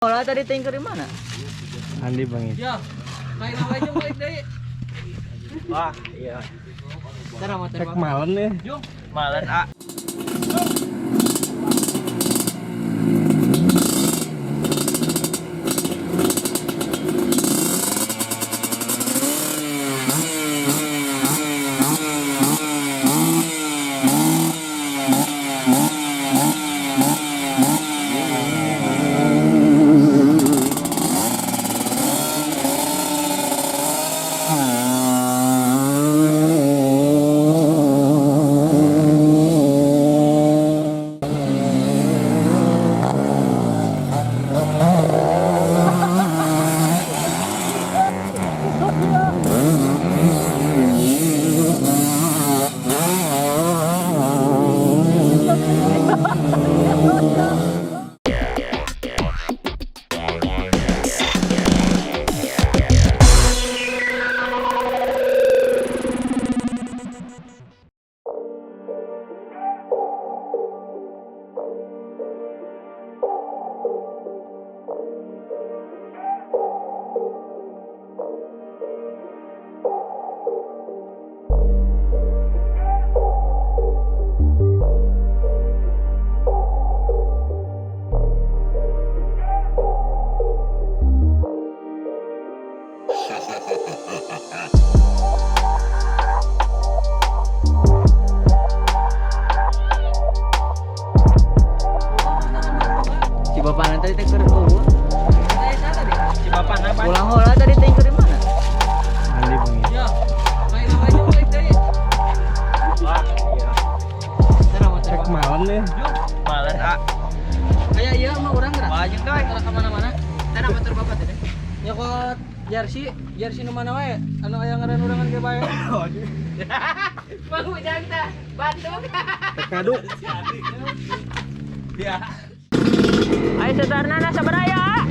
Oleh tadi tinggal di mana? Andi Bang. Ya, kain aja balik deh. Wah, iya. Cara motor Cek malen nih. Jung, Malen A. Si bapak tadi tinggal di mana? si bapak apa? Pulang oleh tadi tinggal di mana? Andi Bang. Ya, kain aja balik deh. Wah, iya. Cara motor Cek malen nih. Jung, Malen A. kayak iya mah orang gerak. Banyak doi. Cara kemana-mana. Cara motor bapak tadi. Nyokot jersey nu mana wae? Anu aya ngaran urangan ge bae. Mau jangta, Bandung. Kado. Ya. Ayo sedarna sabaraya.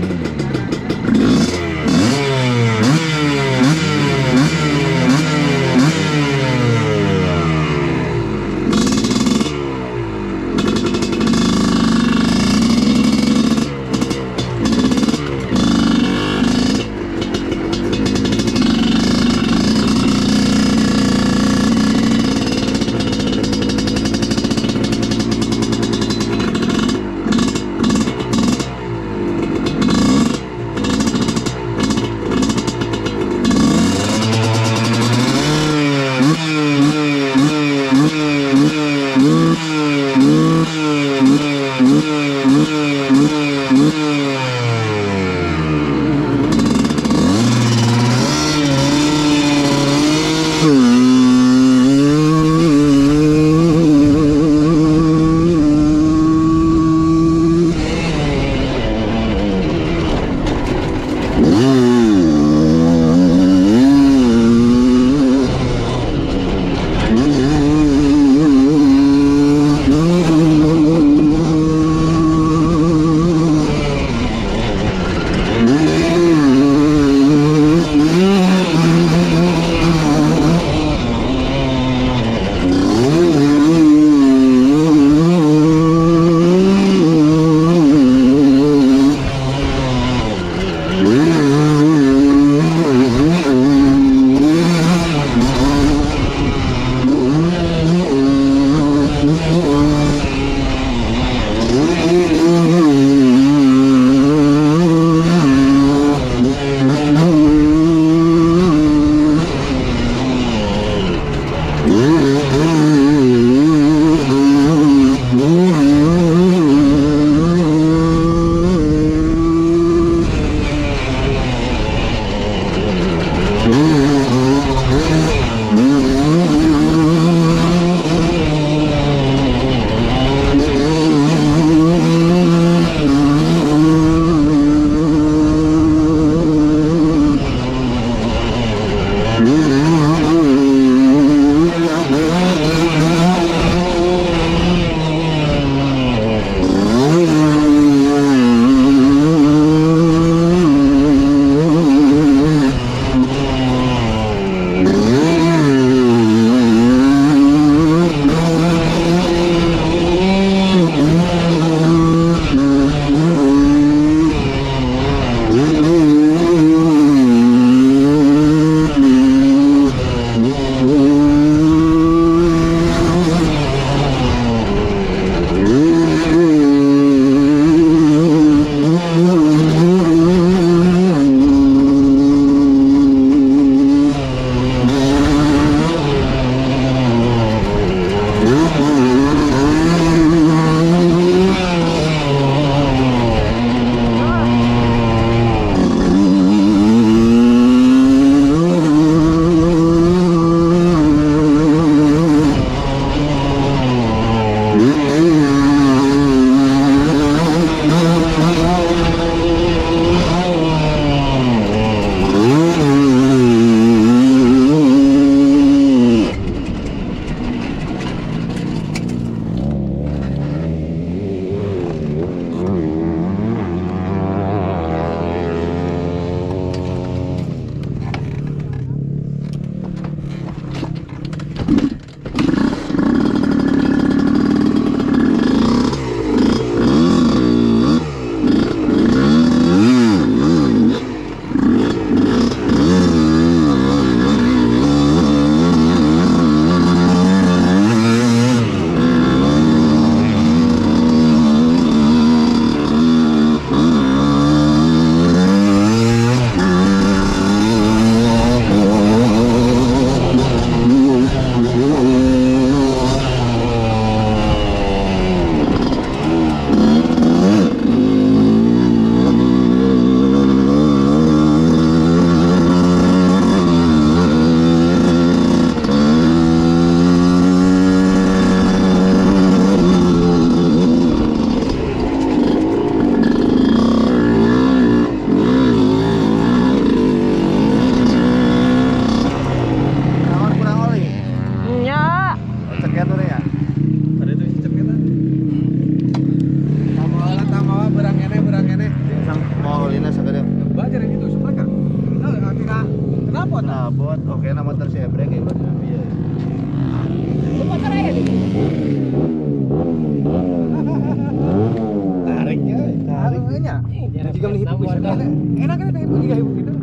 cebrek ya berarti namanya. Lu motor aja deh. Tariknya. Tariknya. Juga nih ibu bisa. Enak kan ibu juga ibu gitu.